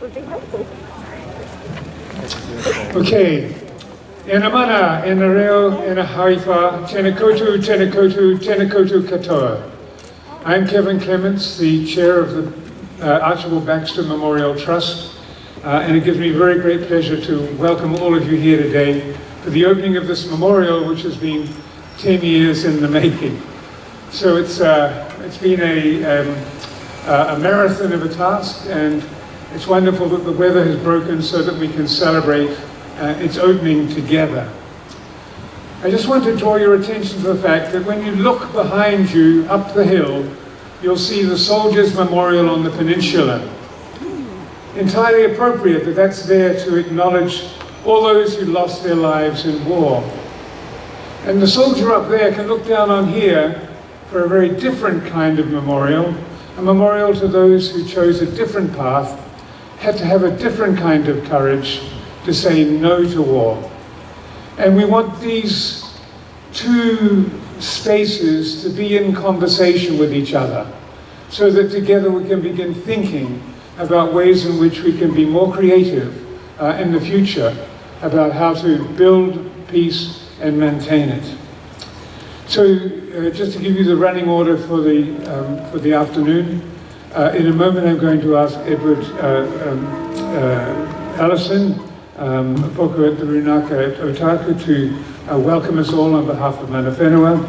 would be helpful. Okay. Ena mana, ena reo, ena haifa, tena koutou, tena koutou, tena koutou katoa. I'm Keven Clements, the chair of the Archibald Baxter Memorial Trust, and it gives me very great pleasure to welcome all of you here today for the opening of this memorial, which has been 10 years in the making. So it's been a marathon of a task, and it's wonderful that the weather has broken so that we can celebrate its opening together. I just want to draw your attention to the fact that when you look behind you up the hill, you'll see the Soldiers' Memorial on the peninsula. Entirely appropriate that that's there to acknowledge all those who lost their lives in war. And the soldier up there can look down on here for a very different kind of memorial, a memorial to those who chose a different path, had to have a different kind of courage to say no to war. And we want these two spaces to be in conversation with each other, so that together we can begin thinking about ways in which we can be more creative in the future about how to build peace and maintain it. So just to give you the running order for the afternoon, in a moment I'm going to ask Edward Ellison, Poko at the Runaka at Otakou, to welcome us all on behalf of Mana Whenua.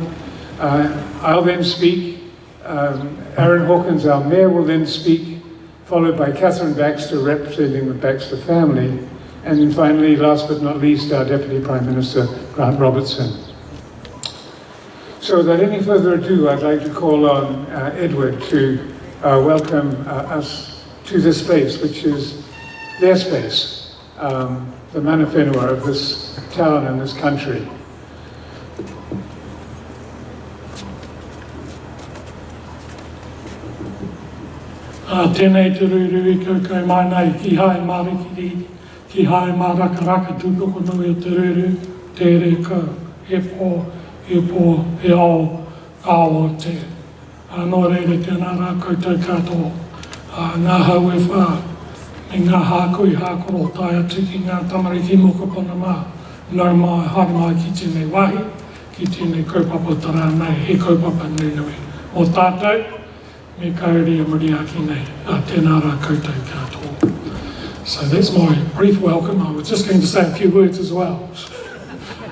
I'll then speak. Aaron Hawkins, our mayor, will then speak, followed by Katherine Baxter, representing the Baxter family, and then finally, last but not least, our Deputy Prime Minister, Grant Robertson. So without any further ado, I'd like to call on Edward to welcome us to this space, which is their space, the Mana Whenua of this town and this country. Tēnei te rūrui koukou mai nei ki hae marikiri, ki hae marakaraka tūpoko nui o te rūru, te re kau, he pō, he ao, ao te. Nō reire tēnā rā koutou katoa, ngā hau e whā, me ngā hākui hākoro tai atu ki ngā tamariki mokopona mā, nau mai, haere mai ki tēnei wahi, ki tēnei kaupapa tara nei, he kaupapa nui. O tātou, me kauria muriaki nei, tēnā rā koutou katoa. So that's my brief welcome. I was just going to say a few words as well.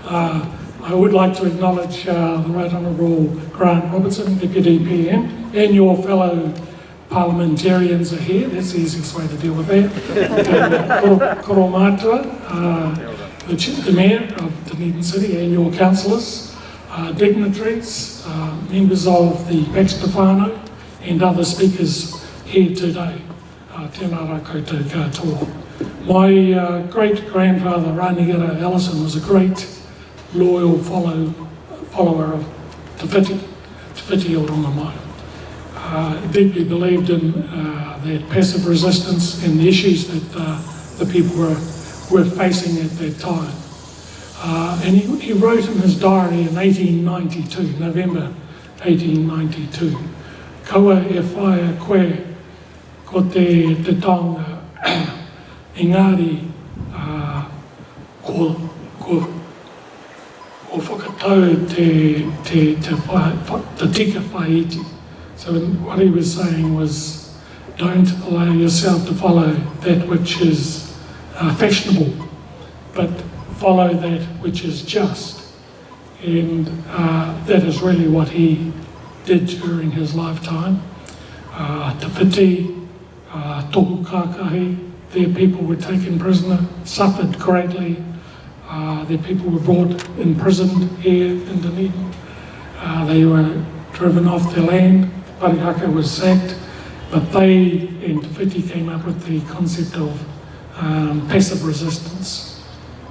I would like to acknowledge the Right Honourable Grant Robertson, Deputy PM, and your fellow parliamentarians are here. That's the easiest way to deal with that. Koro mātua, the Mayor of Dunedin City, and your councillors, dignitaries, members of the Baxter whānau, and other speakers here today. Tēnā rā koutou katoa. My great-grandfather, Ranigara Ellison, was a great loyal follower of Te Whiti o Rongamai. He deeply believed in that passive resistance and the issues that the people were facing at that time. And he wrote in his diary in 1892, November 1892, Kaua e whaia koe ko te taonga, engari ko whakatau te tika whaiti. So what he was saying was, don't allow yourself to follow that which is fashionable, but follow that which is just. And that is really what he did during his lifetime. Te Whiti, Tohu Kākahi, their people were taken prisoner, suffered greatly. Their people were brought imprisoned here in Dunedin. They were driven off their land. Parihaka was sacked, but they and Te Whiti came up with the concept of passive resistance.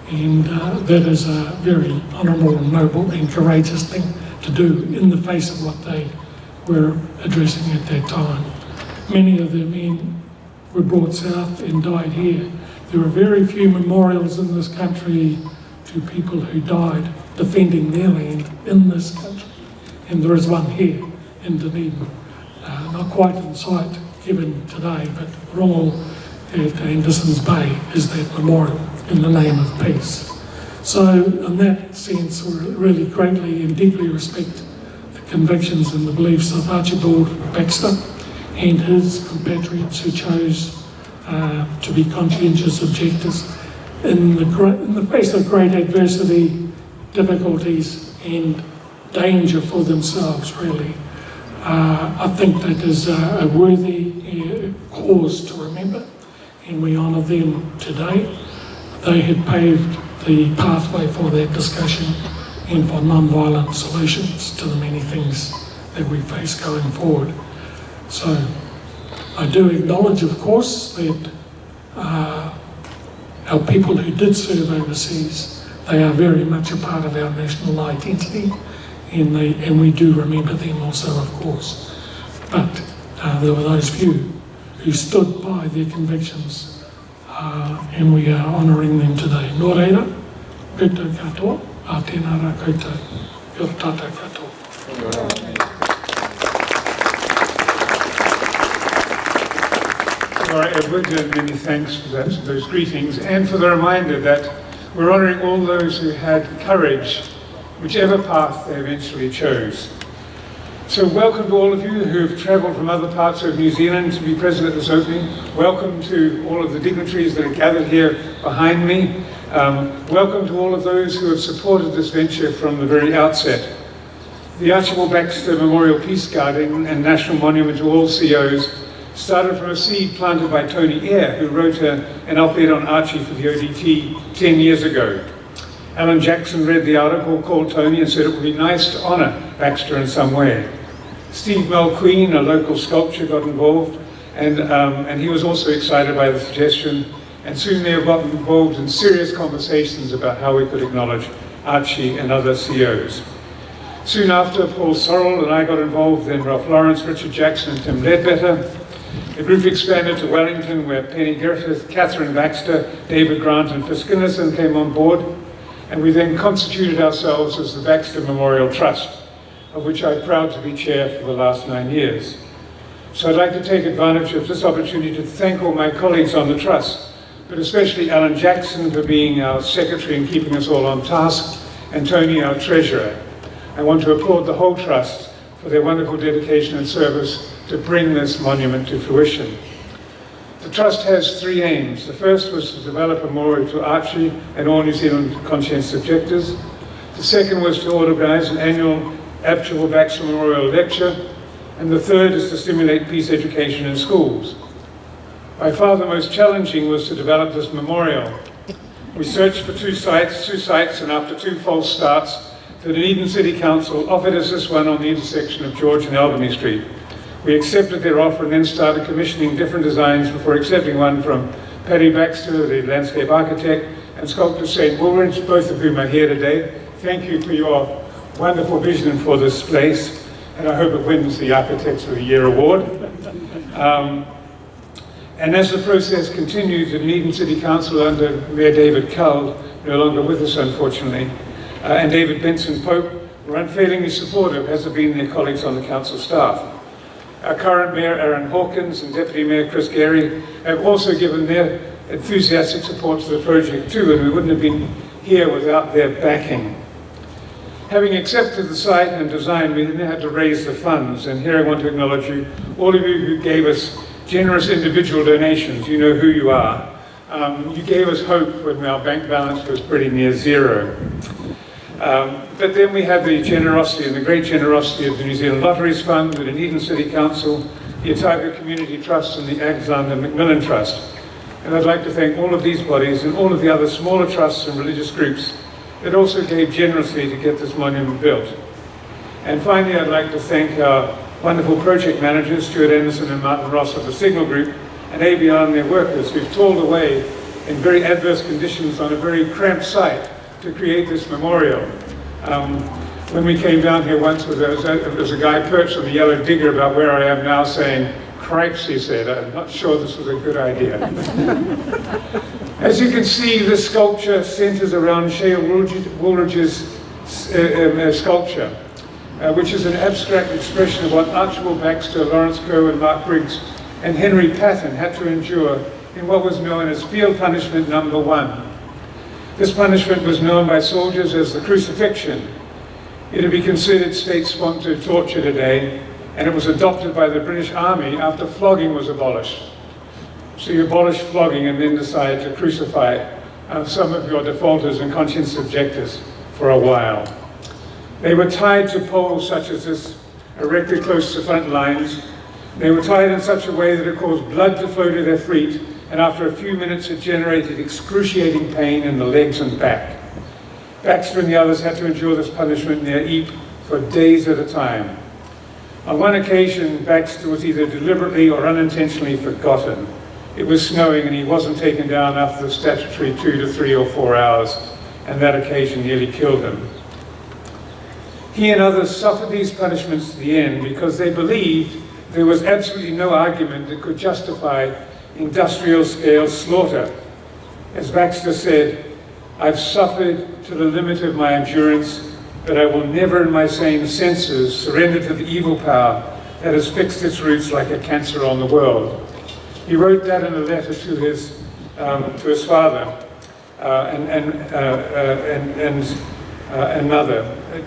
And that is a very honourable, noble and courageous thing to do in the face of what they were addressing at that time. Many of their men were brought south and died here. There are very few memorials in this country to people who died defending their land in this country. And there is one here in Dunedin. Not quite in sight given today, but Rongo at Anderson's Bay is that memorial in the name of peace. So in that sense, we really greatly and deeply respect the convictions and the beliefs of Archibald Baxter and his compatriots who chose to be conscientious objectors in the face of great adversity, difficulties and danger for themselves, really. I think that is a worthy cause to remember, and we honour them today. They had paved the pathway for that discussion and for non-violent solutions to the many things that we face going forward. So I do acknowledge, of course, that our people who did serve overseas, they are very much a part of our national identity, and we do remember them also, of course. But there were those few who stood by their convictions, and we are honouring them today. Nō reira, koutou katoa, a tēnā rā koutou, kia ora tātou katoa. Laura Edward, and many thanks for those greetings, and for the reminder that we're honouring all those who had courage, whichever path they eventually chose. So welcome to all of you who have travelled from other parts of New Zealand to be present at this opening. Welcome to all of the dignitaries that are gathered here behind me. Welcome to all of those who have supported this venture from the very outset. The Archibald Baxter Memorial Peace Garden and National Monument to all COs started from a seed planted by Tony Eyre, who wrote an op-ed on Archie for the ODT 10 years ago. Alan Jackson read the article, called Tony, and said it would be nice to honour Baxter in some way. Steve Mulqueen, a local sculptor, got involved, and he was also excited by the suggestion, and soon they got involved in serious conversations about how we could acknowledge Archie and other COs. Soon after, Paul Sorrell and I got involved, then Ralph Lawrence, Richard Jackson and Tim Ledbetter. The group expanded to Wellington, where Penny Griffith, Katherine Baxter, David Grant and Fisk Ellison came on board, and we then constituted ourselves as the Baxter Memorial Trust, of which I'm proud to be chair for the last 9 years. So I'd like to take advantage of this opportunity to thank all my colleagues on the Trust, but especially Alan Jackson for being our secretary and keeping us all on task, and Tony, our treasurer. I want to applaud the whole Trust for their wonderful dedication and service to bring this monument to fruition. The Trust has 3 aims. The first was to develop a memorial to Archie and all New Zealand conscientious objectors. The second was to organise an annual Archibald Baxter Memorial Lecture. And the third is to stimulate peace education in schools. By far the most challenging was to develop this memorial. We searched for two sites, and after 2 false starts, the Dunedin City Council offered us this one on the intersection of George and Albany Street. We accepted their offer and then started commissioning different designs before accepting one from Paddy Baxter, the landscape architect, and sculptor St. Woolridge, both of whom are here today. Thank you for your wonderful vision for this place, and I hope it wins the Architects of the Year award. And as the process continued, the Dunedin City Council under Mayor David Cull, no longer with us unfortunately, and David Benson Pope were unfailingly supportive, as have been their colleagues on the council staff. Our current Mayor Aaron Hawkins and Deputy Mayor Chris Gary have also given their enthusiastic support to the project too, and we wouldn't have been here without their backing. Having accepted the site and design, we then had to raise the funds, and here I want to acknowledge you, all of you who gave us generous individual donations. You know who you are. You gave us hope when our bank balance was pretty near zero. But then we had the generosity and the great generosity of the New Zealand Lotteries Fund, the Dunedin City Council, the Otakou Community Trust and the Alexander Macmillan Trust. And I'd like to thank all of these bodies and all of the other smaller trusts and religious groups that also gave generously to get this monument built. And finally, I'd like to thank our wonderful project managers, Stuart Anderson and Martin Ross of the Signal Group, and ABR and their workers who've toiled away in very adverse conditions on a very cramped site to create this memorial. When we came down here once, there was a guy perched on the yellow digger about where I am now saying, "Cripes," he said, "I'm not sure this was a good idea." As you can see, this sculpture centres around Shea Woolridge's sculpture, which is an abstract expression of what Archibald Baxter, Lawrence Coe and Mark Briggs and Henry Patton had to endure in what was known as Field Punishment Number 1. This punishment was known by soldiers as the crucifixion. It would be considered state-sponsored torture today, and it was adopted by the British Army after flogging was abolished. So you abolish flogging and then decide to crucify some of your defaulters and conscience objectors for a while. They were tied to poles such as this, erected close to front lines. They were tied in such a way that it caused blood to flow to their feet, and after a few minutes it generated excruciating pain in the legs and back. Baxter and the others had to endure this punishment near Ypres for days at a time. On one occasion, Baxter was either deliberately or unintentionally forgotten. It was snowing and he wasn't taken down after the statutory 2 to 3 or 4 hours, and that occasion nearly killed him. He and others suffered these punishments to the end because they believed there was absolutely no argument that could justify industrial-scale slaughter. As Baxter said, "I've suffered to the limit of my endurance, but I will never in my sane senses surrender to the evil power that has fixed its roots like a cancer on the world." He wrote that in a letter to his father and mother,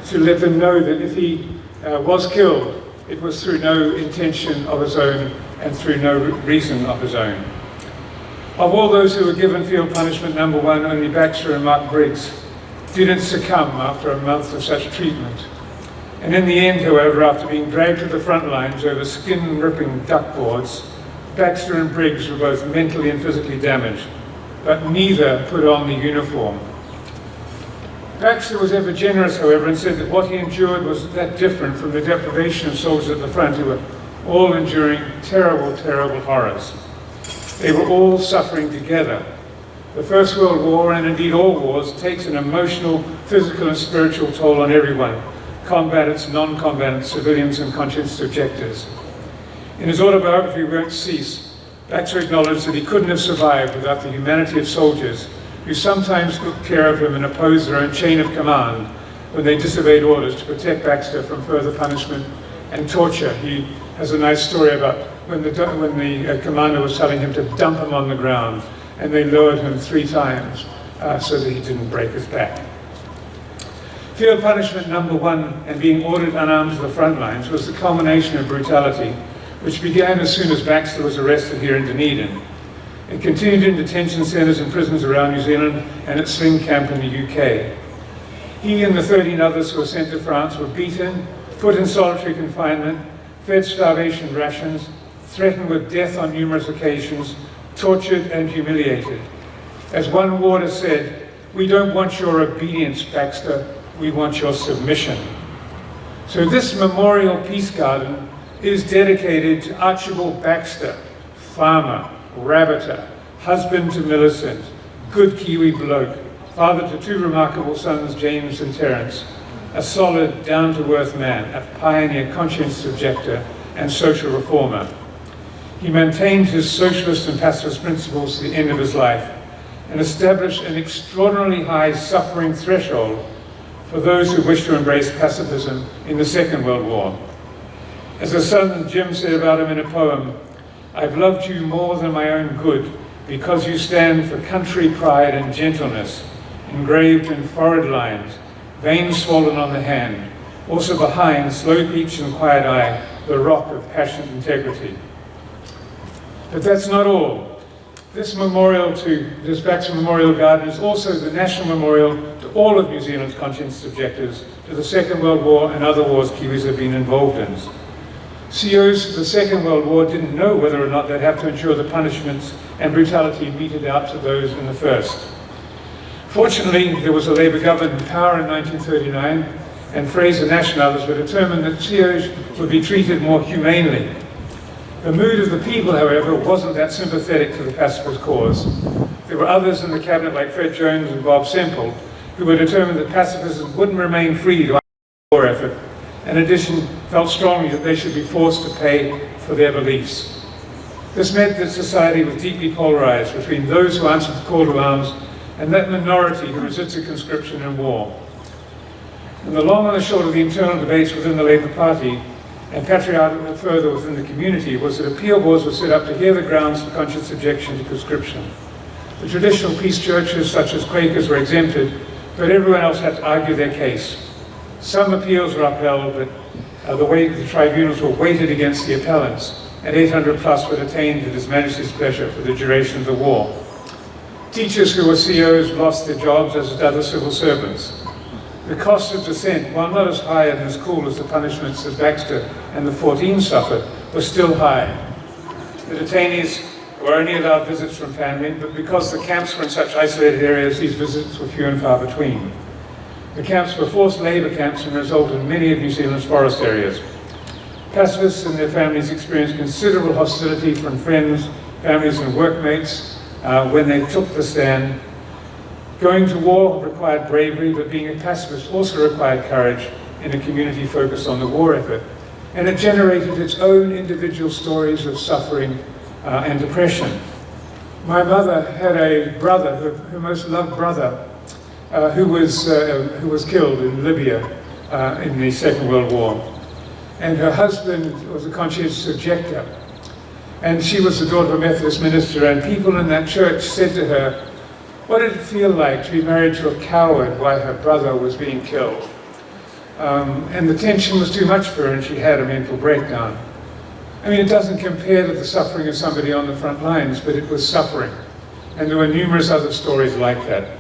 to let them know that if he was killed, it was through no intention of his own and through no reason of his own. Of all those who were given Field Punishment Number 1, only Baxter and Mark Briggs didn't succumb after a month of such treatment. And in the end, however, after being dragged to the front lines over skin-ripping duckboards, Baxter and Briggs were both mentally and physically damaged, but neither put on the uniform. Baxter was ever generous, however, and said that what he endured was that different from the deprivation of soldiers at the front who were all enduring terrible, terrible horrors. They were all suffering together. The First World War, and indeed all wars, takes an emotional, physical and spiritual toll on everyone, combatants, non-combatants, civilians and conscience objectors. In his autobiography, Won't Cease, Baxter acknowledged that he couldn't have survived without the humanity of soldiers who sometimes took care of him and opposed their own chain of command when they disobeyed orders to protect Baxter from further punishment and torture. He has a nice story about when the commander was telling him to dump him on the ground, and they lowered him 3 times so that he didn't break his back. Field Punishment Number 1 and being ordered unarmed to the front lines was the culmination of brutality, which began as soon as Baxter was arrested here in Dunedin. It continued in detention centres and prisons around New Zealand and at Sling Camp in the UK. He and the 13 others who were sent to France were beaten, put in solitary confinement, fed starvation rations, threatened with death on numerous occasions, tortured and humiliated. As one warder said, "We don't want your obedience, Baxter, we want your submission." So this memorial peace garden is dedicated to Archibald Baxter, farmer, rabbiter, husband to Millicent, good Kiwi bloke, father to 2 remarkable sons, James and Terence, a solid, down-to-earth man, a pioneer conscience objector and social reformer. He maintained his socialist and pacifist principles to the end of his life and established an extraordinarily high suffering threshold for those who wished to embrace pacifism in the Second World War. As his son Jim said about him in a poem, "I've loved you more than my own good, because you stand for country pride and gentleness, engraved in forehead lines, veins swollen on the hand, also behind slow peach and quiet eye, the rock of passionate integrity." But that's not all. This Baxter Memorial Garden is also the national memorial to all of New Zealand's conscience objectors to the Second World War and other wars Kiwis have been involved in. COs of the Second World War didn't know whether or not they'd have to endure the punishments and brutality meted out to those in the First. Fortunately, there was a Labour government in power in 1939, and Fraser Nash and others were determined that COs would be treated more humanely. The mood of the people, however, wasn't that sympathetic to the pacifist cause. There were others in the cabinet like Fred Jones and Bob Semple who were determined that pacifists wouldn't remain free to the war effort, and in addition felt strongly that they should be forced to pay for their beliefs. This meant that society was deeply polarized between those who answered the call to arms and that minority who resisted conscription and war. And the long and the short of the internal debates within the Labour Party and patriarchal further within the community was that appeal boards were set up to hear the grounds for conscience objection to conscription. The traditional peace churches, such as Quakers, were exempted, but everyone else had to argue their case. Some appeals were upheld, but the tribunals were weighted against the appellants, and 800 plus were detained at His Majesty's pleasure for the duration of the war. Teachers who were COs lost their jobs, as did other civil servants. The cost of dissent, while not as high and as cool as the punishments that Baxter and the 14 suffered, was still high. The detainees were only allowed visits from family, but because the camps were in such isolated areas, these visits were few and far between. The camps were forced labour camps and resulted in many of New Zealand's forest areas. Pacifists and their families experienced considerable hostility from friends, families and workmates when they took the stand. Going to war required bravery, but being a pacifist also required courage in a community focused on the war effort. And it generated its own individual stories of suffering and depression. My mother had a brother, her most loved brother, who was killed in Libya in the Second World War. And her husband was a conscientious objector. And she was the daughter of a Methodist minister, and people in that church said to her, what did it feel like to be married to a coward while her brother was being killed? And the tension was too much for her, and she had a mental breakdown. I mean, it doesn't compare to the suffering of somebody on the front lines, but it was suffering. And there were numerous other stories like that.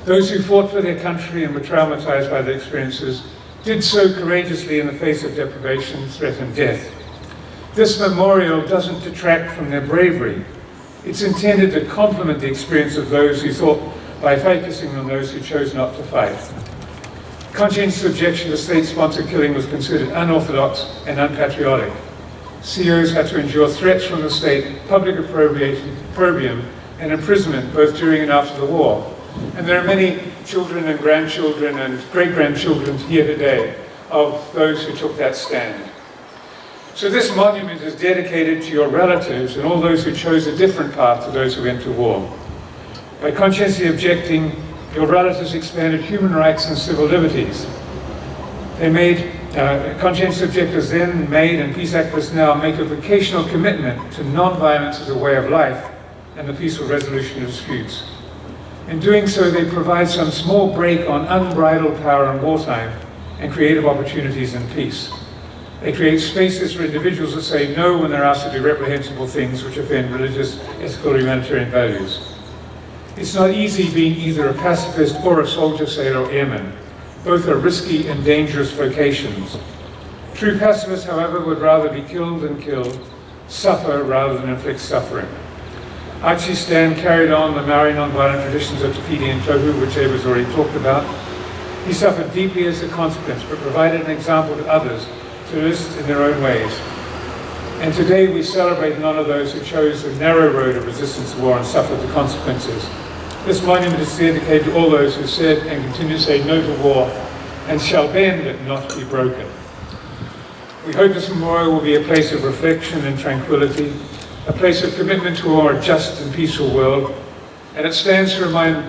Those who fought for their country and were traumatized by their experiences did so courageously in the face of deprivation, threat, and death. This memorial doesn't detract from their bravery. It's intended to complement the experience of those who thought by focusing on those who chose not to fight. Conscientious objection to state-sponsored killing was considered unorthodox and unpatriotic. COs had to endure threats from the state, public opprobrium, and imprisonment both during and after the war. And there are many children and grandchildren and great-grandchildren here today of those who took that stand. So this monument is dedicated to your relatives and all those who chose a different path to those who went to war. By conscientiously objecting, your relatives expanded human rights and civil liberties. They made, conscientious objectors then made, and peace activists now make a vocational commitment to non-violence as a way of life and the peaceful resolution of disputes. In doing so, they provide some small break on unbridled power in wartime and creative opportunities in peace. They create spaces for individuals that say no when they're asked to do reprehensible things which offend religious, ethical, or humanitarian values. It's not easy being either a pacifist or a soldier, sailor, or airman. Both are risky and dangerous vocations. True pacifists, however, would rather be killed than killed, suffer rather than inflict suffering. Archie Stan carried on the Marae non-violent traditions of Te Piti and Tohu, which Ed was already talked about. He suffered deeply as a consequence, but provided an example to others to assist in their own ways. And today we celebrate and honor those who chose the narrow road of resistance to war and suffered the consequences. This monument is dedicated to all those who said and continue to say no to war and shall bend but not be broken. We hope this memorial will be a place of reflection and tranquility, a place of commitment to a more just and peaceful world, and it stands to remind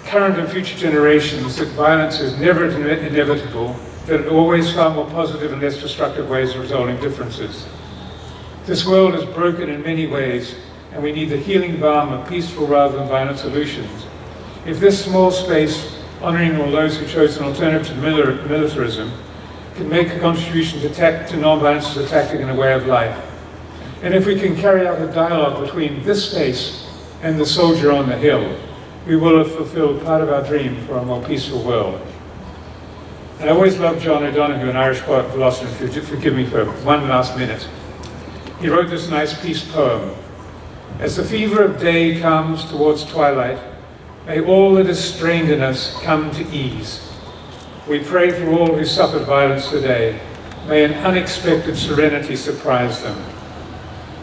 current and future generations that violence is never inevitable, that it always found more positive and less destructive ways of resolving differences. This world is broken in many ways, and we need the healing balm of peaceful rather than violent solutions. If this small space, honoring all those who chose an alternative to militarism, can make a contribution to non-violence as a tactic and a way of life, and if we can carry out a dialogue between this space and the soldier on the hill, we will have fulfilled part of our dream for a more peaceful world. And I always loved John O'Donoghue, an Irish poet and philosopher. Forgive me for one last minute. He wrote this nice peace poem. As the fever of day comes towards twilight, may all that is strained in us come to ease. We pray for all who suffered violence today. May an unexpected serenity surprise them.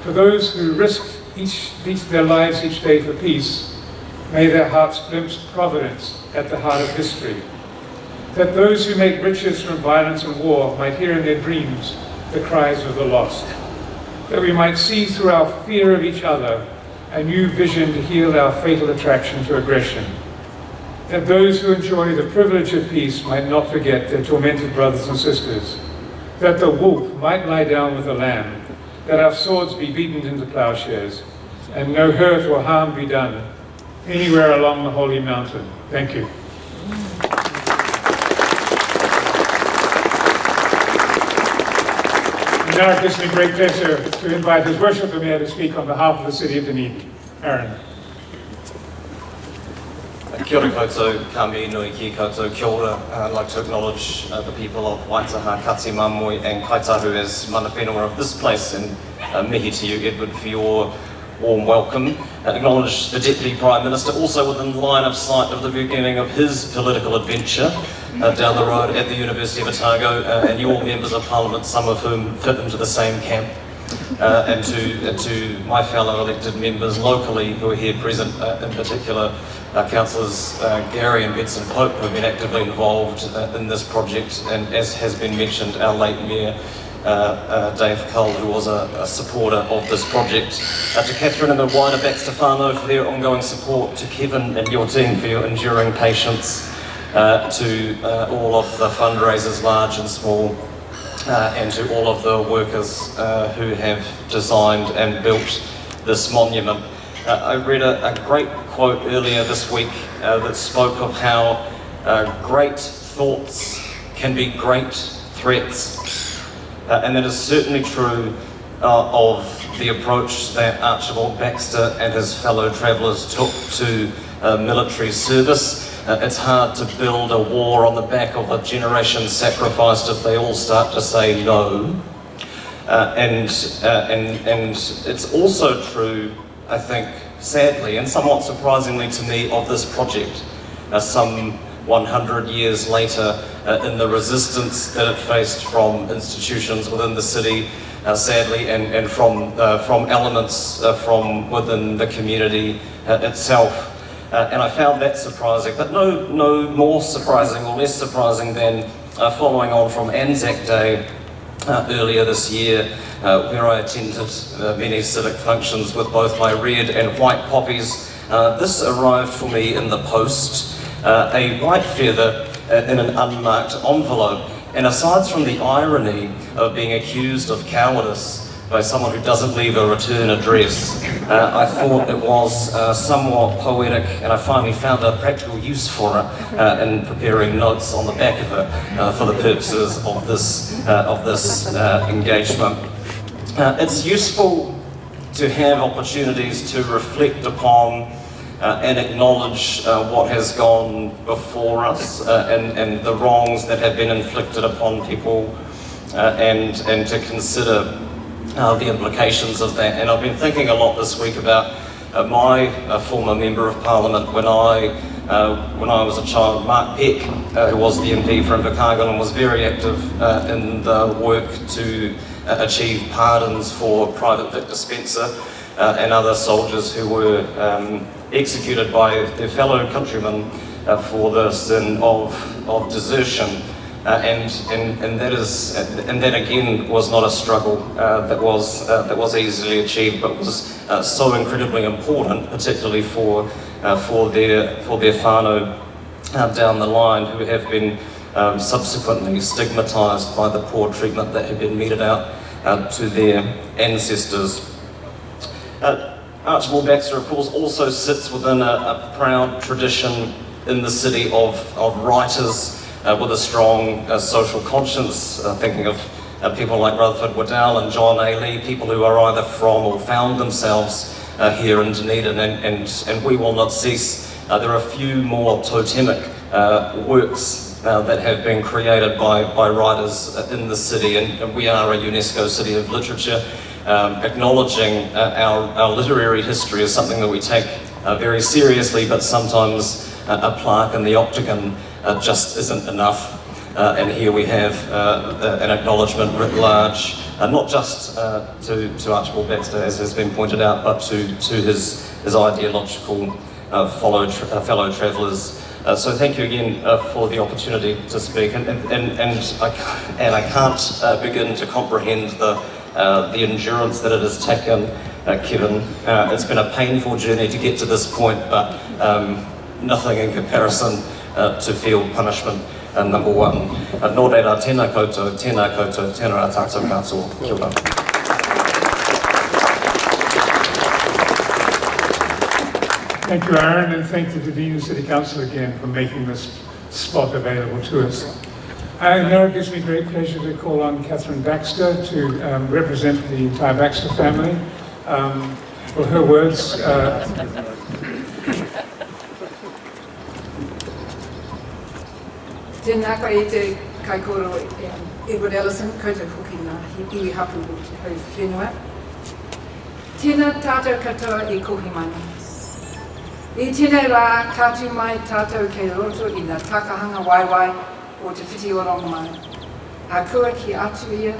For those who risked their lives each day for peace, may their hearts glimpse providence at the heart of history. That those who make riches from violence and war might hear in their dreams the cries of the lost. That we might see through our fear of each other a new vision to heal our fatal attraction to aggression. That those who enjoy the privilege of peace might not forget their tormented brothers and sisters. that the wolf might lie down with the lamb, that our swords be beaten into plowshares, and no hurt or harm be done anywhere along the holy mountain. Thank you. And now it gives me great pleasure to invite His Worship the Mayor to speak on behalf of the City of Dunedin. Aaron. Kia ora koutou, ka mi nui ki koutou, kia ora. I'd like to acknowledge the people of Waitaha, Kati Mamoi and Kaitahu as mana whenua of this place, and mihi to you, Edward, for your warm welcome. Acknowledge the Deputy Prime Minister, also within line of sight of the beginning of his political adventure down the road at the University of Otago, and you all members of Parliament, some of whom fit into the same camp. And to my fellow elected members locally who are here present, in particular Councillors Gary and Benson Pope, who have been actively involved in this project, and as has been mentioned, our late Mayor Dave Cull, who was a supporter of this project. To Katherine and the wider Baxter whānau for their ongoing support, to Keven and your team for your enduring patience, to all of the fundraisers, large and small, and to all of the workers who have designed and built this monument. I read a great quote earlier this week that spoke of how great thoughts can be great threats. And that is certainly true of the approach that Archibald Baxter and his fellow travellers took to military service. It's hard to build a war on the back of a generation sacrificed if they all start to say no. And it's also true, I think, sadly and somewhat surprisingly to me, of this project. Some 100 years later, in the resistance that it faced from institutions within the city, sadly, and from elements from within the community itself. And I found that surprising, but no more surprising or less surprising than following on from Anzac Day earlier this year, where I attended many civic functions with both my red and white poppies. This arrived for me in the post, a white feather in an unmarked envelope. And aside from the irony of being accused of cowardice by someone who doesn't leave a return address, I thought it was somewhat poetic, and I finally found a practical use for it in preparing notes on the back of it for the purposes of this engagement. It's useful to have opportunities to reflect upon and acknowledge what has gone before us and the wrongs that have been inflicted upon people, and to consider the implications of that. And I've been thinking a lot this week about my former Member of Parliament when I was a child, Mark Peck, who was the MP for Invercargill and was very active in the work to achieve pardons for Private Victor Spencer and other soldiers who were executed by their fellow countrymen for the sin of desertion. And that again was not a struggle that was easily achieved, but was so incredibly important, particularly for their whānau down the line, who have been subsequently stigmatised by the poor treatment that had been meted out to their ancestors. Archibald Baxter, of course, also sits within a proud tradition in the city of writers with a strong social conscience, thinking of people like Rutherford Waddell and John A. Lee, people who are either from or found themselves here in Dunedin, and we will not cease. There are a few more totemic works that have been created by writers in the city, and we are a UNESCO City of Literature. Acknowledging our literary history is something that we take very seriously, but sometimes a plaque in the Octagon just isn't enough. And here we have an acknowledgement writ large, not just to Archibald Baxter, as has been pointed out, but to his ideological fellow travellers. So thank you again for the opportunity to speak, and I can't begin to comprehend the endurance that it has taken, Keven. It's been a painful journey to get to this point, but nothing in comparison to feel punishment number one. Nō reira, tēnā koutou, tēnā rā tātou katoa. Kia ora. Thank you, Aaron, and thank the Dunedin City Council again for making this spot available to us. And now it gives me great pleasure to call on Katherine Baxter to represent the entire Baxter family. For her words, Tēnā koe I te kaikoro Edward Ellison, koutou hoki nā iwi hapu o te hau whenua. Tēnā tātou katoa I kohimana. I tēnei rā kātu mai tātou kei roto I ngā takahanga waiwai o te whiti o Rongomai. A kua ki atu ia,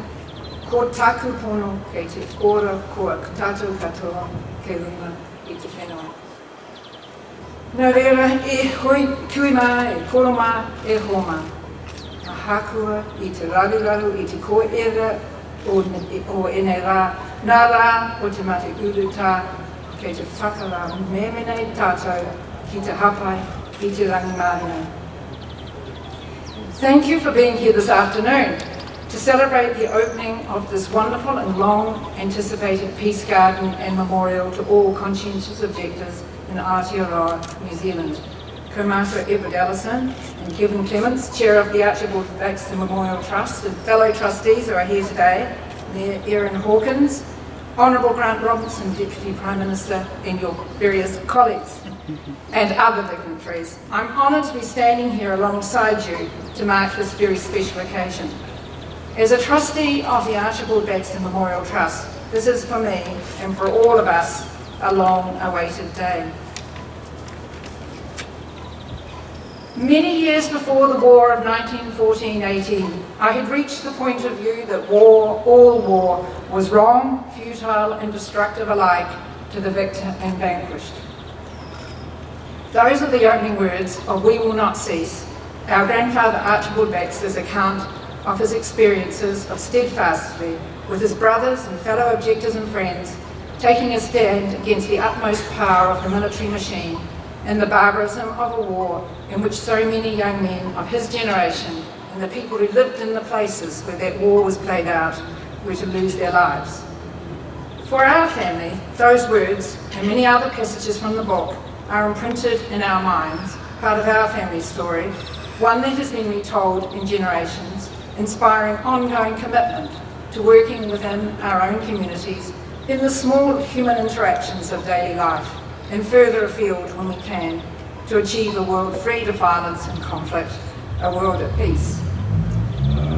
ko tāku pono kei te ora kua tātou katoa kei runga I te whenua. Nō reira, e hoi kui mā, e koro mā, e ho mā. A hākua I te raruraru I te koera o enei rā, nā rā o te mate uru tā, kei te whakarā mēmenei tātou ki te hapai I te rangi māhina. Thank you for being here this afternoon to celebrate the opening of this wonderful and long-anticipated Peace Garden and Memorial to all conscientious objectors in Aotearoa, New Zealand. Co-Master Edward Ellison and Keven Clements, Chair of the Archibald Baxter Memorial Trust, and fellow trustees who are here today, Mayor Erin Hawkins, Honourable Grant Robertson, Deputy Prime Minister, and your various colleagues, and other dignitaries. I'm honoured to be standing here alongside you to mark this very special occasion. As a trustee of the Archibald Baxter Memorial Trust, this is for me, and for all of us, a long-awaited day. Many years before the war of 1914-18, I had reached the point of view that war, all war, was wrong, futile and destructive alike to the victor and vanquished. Those are the opening words of We Will Not Cease, our grandfather Archibald Baxter's account of his experiences of steadfastly, with his brothers and fellow objectors and friends, taking a stand against the utmost power of the military machine and the barbarism of a war in which so many young men of his generation and the people who lived in the places where that war was played out were to lose their lives. For our family, those words and many other passages from the book are imprinted in our minds, part of our family story, one that has been retold in generations, inspiring ongoing commitment to working within our own communities in the small human interactions of daily life, and further afield when we can, to achieve a world free of violence and conflict, a world at peace.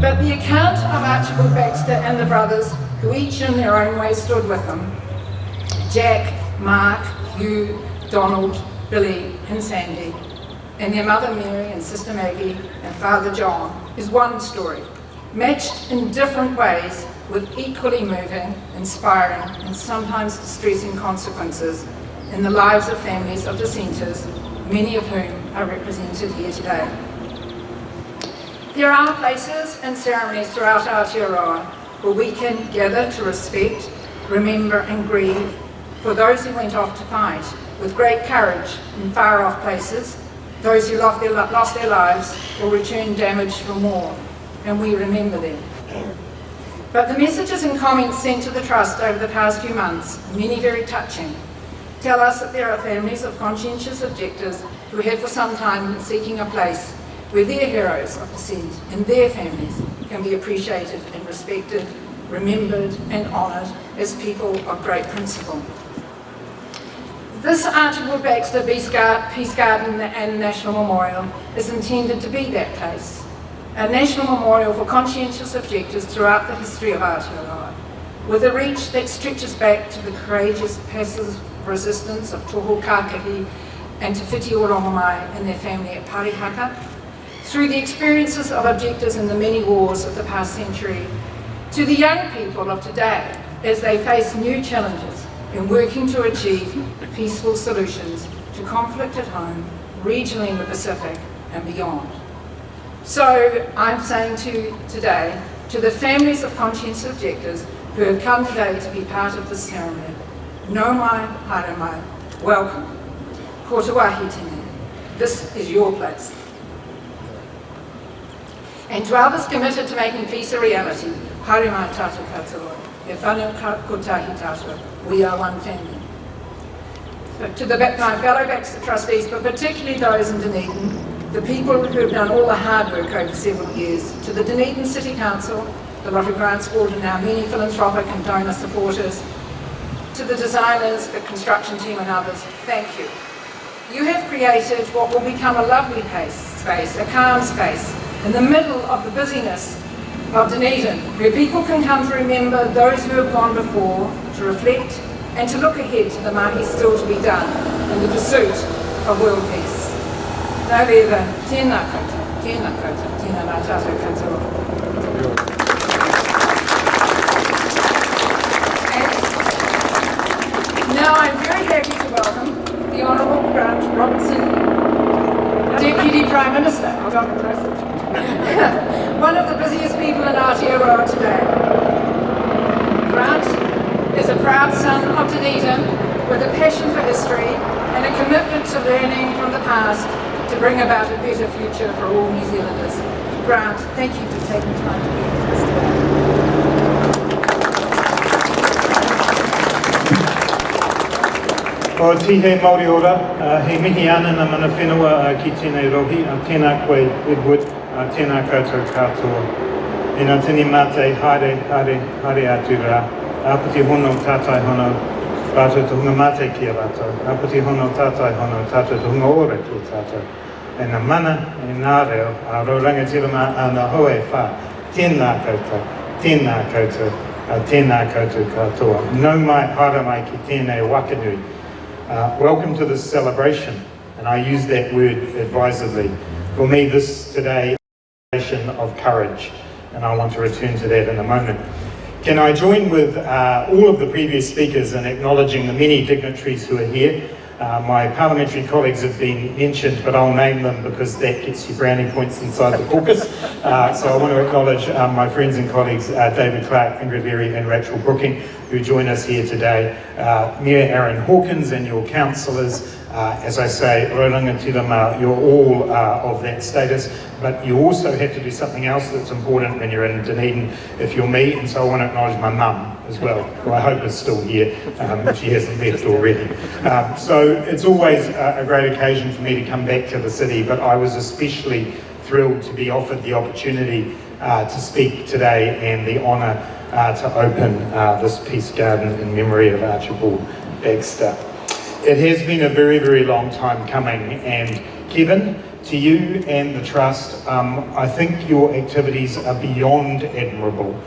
But the account of Archibald Baxter and the brothers, who each in their own way stood with him, Jack, Mark, Hugh, Donald, Billy and Sandy, and their mother Mary and sister Maggie and father John, is one story, matched in different ways with equally moving, inspiring and sometimes distressing consequences in the lives of families of dissenters, many of whom are represented here today. There are places and ceremonies throughout Aotearoa where we can gather to respect, remember and grieve for those who went off to fight with great courage in far-off places, those who lost their lives or returned damaged from war, and we remember them. But the messages and comments sent to the Trust over the past few months, many very touching, tell us that there are families of conscientious objectors who have for some time been seeking a place where their heroes of dissent and their families can be appreciated and respected, remembered and honoured as people of great principle. This Archibald Baxter Peace Garden and National Memorial is intended to be that place, a national memorial for conscientious objectors throughout the history of Aotearoa, with a reach that stretches back to the courageous passive resistance of Tohu Kākahi and Te Whiti o Rongomai and their family at Parihaka, through the experiences of objectors in the many wars of the past century, to the young people of today as they face new challenges in working to achieve peaceful solutions to conflict at home, regionally in the Pacific and beyond. So I'm saying today to the families of conscientious objectors who have come today to be part of this ceremony, no mai, haere mai, welcome. Ko te wāhi tēnei. This is your place. And to others committed to making peace a reality, haere mai tātou katoa, e whanau kotahi tātou, we are one family. But to my fellow Baxter trustees, but particularly those in Dunedin, the people who have done all the hard work over several years, to the Dunedin City Council, the lot of grants board and our many philanthropic and donor supporters, to the designers, the construction team and others, thank you. You have created what will become a lovely space, a calm space, in the middle of the busyness of Dunedin, where people can come to remember those who have gone before, to reflect and to look ahead to the mahi still to be done in the pursuit of world peace. Nō reira, tēnā koutou, tēnā ngā tātou katoa. Now I'm very happy to welcome the Honourable Grant Robertson, Deputy Prime Minister. I got it close. One of the busiest people in Aotearoa today. Grant is a proud son of Dunedin with a passion for history and a commitment to learning from the past to bring about a better future for all New Zealanders. Grant, thank you for taking time to be with us today. O tihe Māori ora, he mihi ana na mana whenua ki tēnei rohi, a tēnā koe Edward, a tēnā koutou katoa. E nā tini mate haere atu rā, aputi hono tātai hono, rātou te hunga mate ki a rātou, aputi hono tātai hono, tātou te hunga ora ki a tātou. E nā mana, e nā reo, a raurangatirama a nā hoe whā, tēnā koutou, a tēnā koutou katoa. Nau mai, hara mai ki tēnei wakanui. Welcome to this celebration, and I use that word advisedly. For me, this today is a celebration of courage, and I want to return to that in a moment. Can I join with all of the previous speakers in acknowledging the many dignitaries who are here? My parliamentary colleagues have been mentioned, but I'll name them because that gets you brownie points inside the caucus. So I want to acknowledge my friends and colleagues, David Clark, Ingrid Leary and Rachel Brooking, who join us here today. Mayor Aaron Hawkins and your councillors, as I say, Rorangatirama, you're all of that status, but you also have to do something else that's important when you're in Dunedin if you're me, and so I want to acknowledge my mum as well, who I hope is still here, if she hasn't left already. So it's always a great occasion for me to come back to the city, but I was especially thrilled to be offered the opportunity to speak today and the honour to open this Peace Garden in memory of Archibald Baxter. It has been a very, very long time coming, and Keven, to you and the Trust, I think your activities are beyond admirable.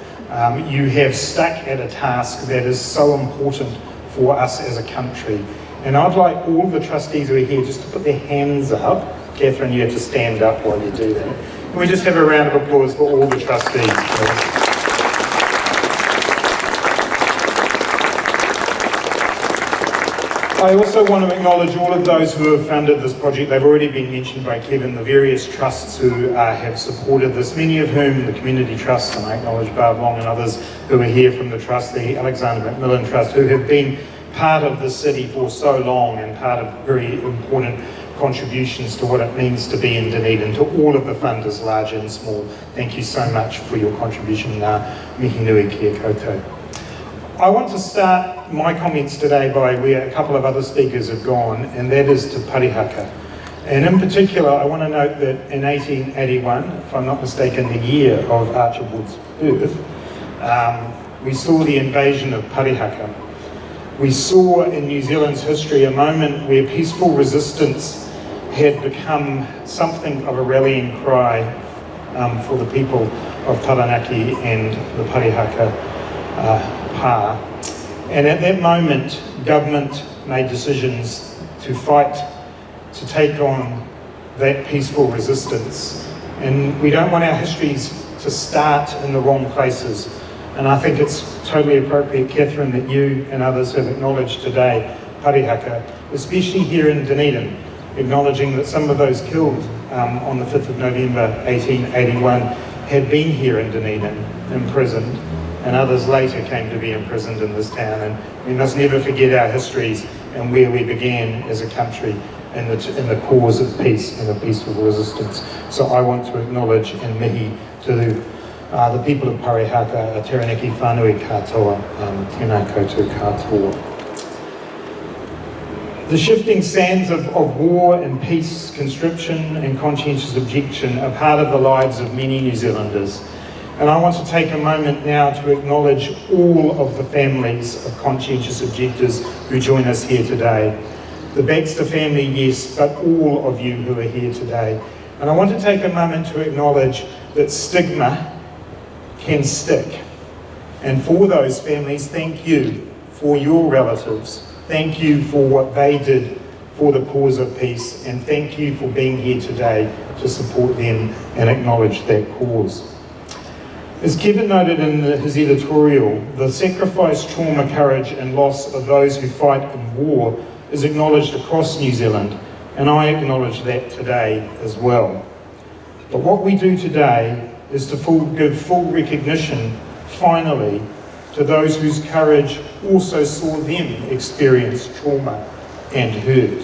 You have stuck at a task that is so important for us as a country. And I'd like all the trustees who are here just to put their hands up. Katherine, you have to stand up while you do that. Can we just have a round of applause for all the trustees, please? I also want to acknowledge all of those who have funded this project. They've already been mentioned by Keven, the various trusts who have supported this, many of whom the community trusts, and I acknowledge Barb Long and others who are here from the trust, the Alexander Macmillan Trust, who have been part of the city for so long and part of very important contributions to what it means to be in Dunedin, to all of the funders, large and small. Thank you so much for your contribution, mihi nui kia koutou. I want to start my comments today by where a couple of other speakers have gone, and that is to Parihaka. And in particular, I want to note that in 1881, if I'm not mistaken, the year of Archibald's birth, we saw the invasion of Parihaka. We saw in New Zealand's history a moment where peaceful resistance had become something of a rallying cry for the people of Taranaki and the Parihaka Pa. And at that moment, government made decisions to fight, to take on that peaceful resistance. And we don't want our histories to start in the wrong places. And I think it's totally appropriate, Katherine, that you and others have acknowledged today Parihaka, especially here in Dunedin, acknowledging that some of those killed on the 5th of November 1881 had been here in Dunedin, imprisoned, and others later came to be imprisoned in this town. And we must never forget our histories and where we began as a country in the cause of peace and of peaceful resistance. So I want to acknowledge and mihi to the people of Parihaka, a Taranaki whānui katoa, tēnā koutou katoa. The shifting sands of war and peace, conscription and conscientious objection are part of the lives of many New Zealanders. And I want to take a moment now to acknowledge all of the families of conscientious objectors who join us here today. The Baxter family, yes, but all of you who are here today. And I want to take a moment to acknowledge that stigma can stick. And for those families, thank you for your relatives. Thank you for what they did for the cause of peace, and thank you for being here today to support them and acknowledge that cause. As Keven noted in his editorial, the sacrifice, trauma, courage and loss of those who fight in war is acknowledged across New Zealand, and I acknowledge that today as well. But what we do today is to give full recognition, finally, to those whose courage also saw them experience trauma and hurt.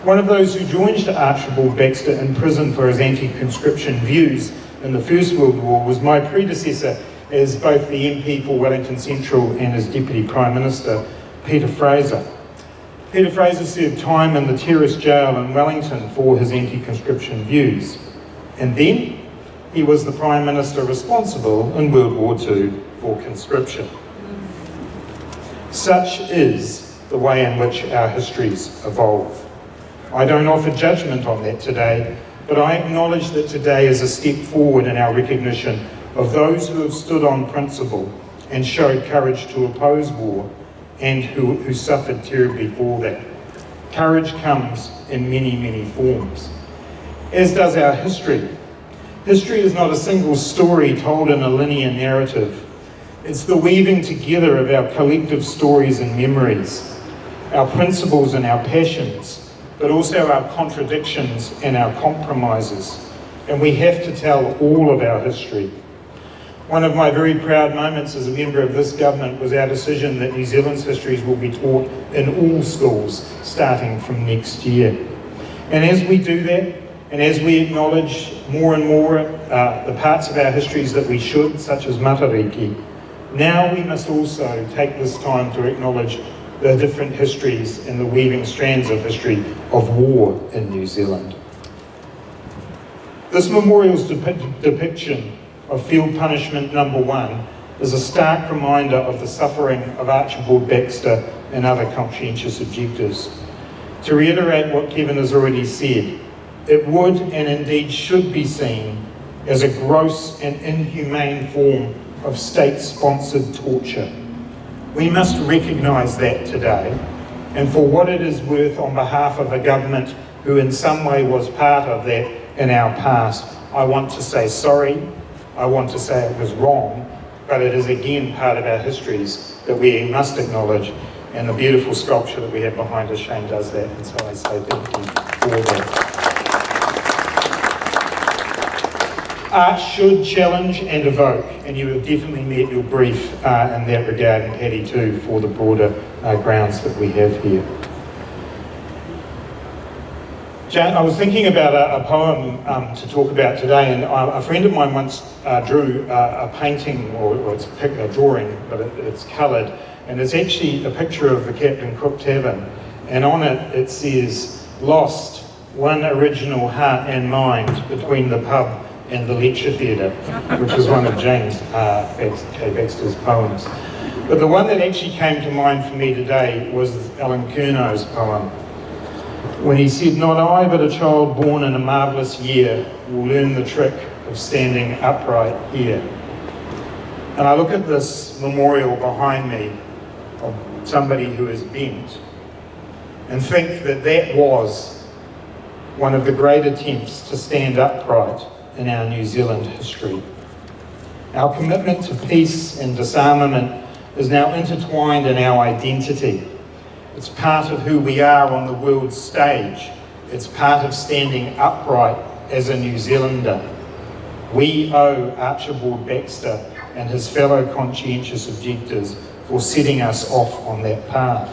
One of those who joined Archibald Baxter in prison for his anti-conscription views in the First World War was my predecessor as both the MP for Wellington Central and as Deputy Prime Minister, Peter Fraser. Peter Fraser served time in the terrorist jail in Wellington for his anti-conscription views. And then he was the Prime Minister responsible in World War II for conscription. Such is the way in which our histories evolve. I don't offer judgment on that today, but I acknowledge that today is a step forward in our recognition of those who have stood on principle and showed courage to oppose war and who suffered terribly for that. Courage comes in many, many forms, as does our history. History is not a single story told in a linear narrative. It's the weaving together of our collective stories and memories, our principles and our passions, but also our contradictions and our compromises. And we have to tell all of our history. One of my very proud moments as a member of this government was our decision that New Zealand's histories will be taught in all schools starting from next year. And as we do that, and as we acknowledge more and more the parts of our histories that we should, such as Matariki, now we must also take this time to acknowledge the different histories and the weaving strands of history of war in New Zealand. This memorial's depiction of Field Punishment No. 1 is a stark reminder of the suffering of Archibald Baxter and other conscientious objectives. To reiterate what Keven has already said, it would and indeed should be seen as a gross and inhumane form of state-sponsored torture. We must recognise that today, and for what it is worth, on behalf of a government who in some way was part of that in our past, I want to say sorry, I want to say it was wrong, but it is again part of our histories that we must acknowledge, and the beautiful sculpture that we have behind us, Shane, does that, and so I say thank you for that. Art should challenge and evoke, and you have definitely met your brief in that regard, and Paddy too, for the broader grounds that we have here. I was thinking about a poem to talk about today, and a friend of mine once drew a painting, or it's a drawing, but it's coloured, and it's actually a picture of the Captain Cook Tavern, and on it it says, "Lost, one original heart and mind between the pub and the lecture theatre," which is one of James K. Baxter's poems. But the one that actually came to mind for me today was Alan Kernow's poem, when he said, "Not I, but a child born in a marvellous year will learn the trick of standing upright here." And I look at this memorial behind me of somebody who is bent and think that that was one of the great attempts to stand upright in our New Zealand history. Our commitment to peace and disarmament is now intertwined in our identity. It's part of who we are on the world stage. It's part of standing upright as a New Zealander. We owe Archibald Baxter and his fellow conscientious objectors for setting us off on that path.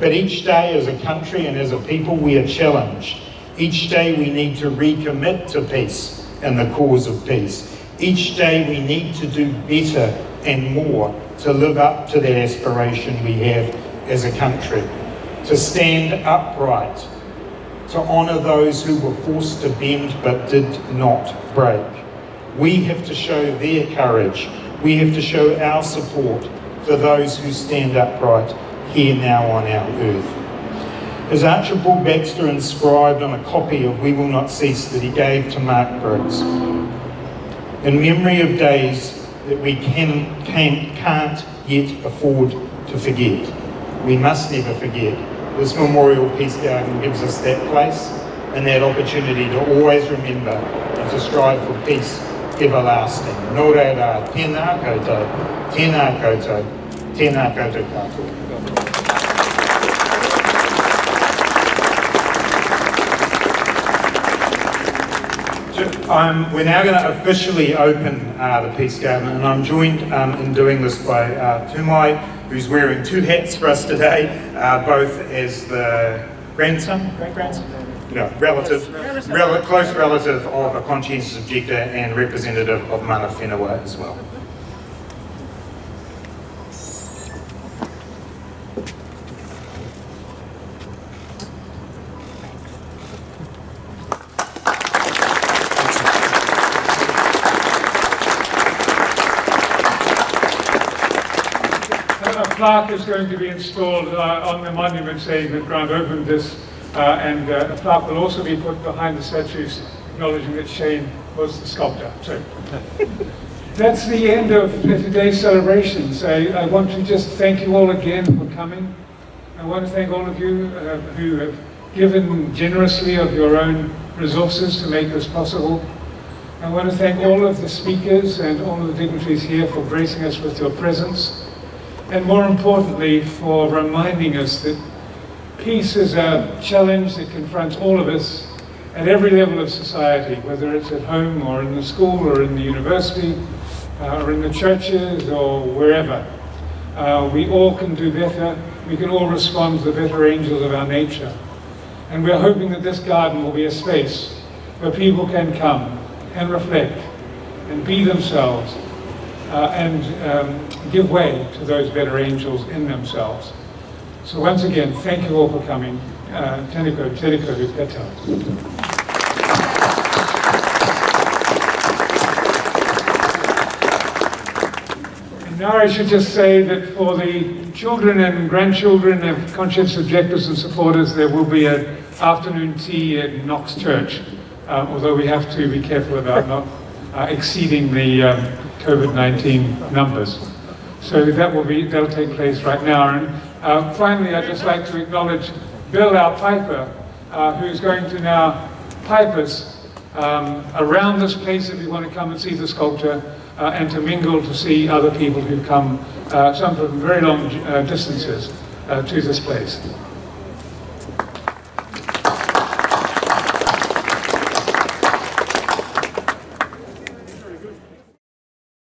But each day as a country and as a people we are challenged. Each day we need to recommit to peace in the cause of peace. Each day we need to do better and more to live up to that aspiration we have as a country, to stand upright, to honour those who were forced to bend but did not break. We have to show their courage. We have to show our support for those who stand upright here now on our earth. As Archibald Baxter inscribed on a copy of We Will Not Cease that he gave to Mark Briggs, in memory of days that we can't yet afford to forget, we must never forget. This Memorial Peace Garden gives us that place and that opportunity to always remember and to strive for peace everlasting. Nō reira, tēnā koutou, tēnā koutou, tēnā koutou katoa. We're now going to officially open the Peace Garden, and I'm joined in doing this by Tumai, who's wearing two hats for us today, both as the grandson, great-grandson? No, close relative of a conscientious objector and representative of mana whenua as well. A plaque is going to be installed on the monument saying that Grant opened this, and a plaque will also be put behind the statues acknowledging that Shane was the sculptor. So that's the end of today's celebrations. I want to just thank you all again for coming. I want to thank all of you who have given generously of your own resources to make this possible. I want to thank all of the speakers and all of the dignitaries here for gracing us with your presence. And more importantly, for reminding us that peace is a challenge that confronts all of us at every level of society, whether it's at home or in the school or in the university or in the churches or wherever. We all can do better. We can all respond to the better angels of our nature. And we're hoping that this garden will be a space where people can come and reflect and be themselves and give way to those better angels in themselves. So once again, thank you all for coming. Tēnā koutou katoa. And now I should just say that for the children and grandchildren of conscientious objectors and supporters, there will be an afternoon tea at Knox Church, although we have to be careful about not exceeding the COVID-19 numbers. So that'll take place right now. And finally, I'd just like to acknowledge Bill, our piper, who's going to now pipe us around this place if you want to come and see the sculpture and to mingle to see other people who've come, some from very long distances, to this place.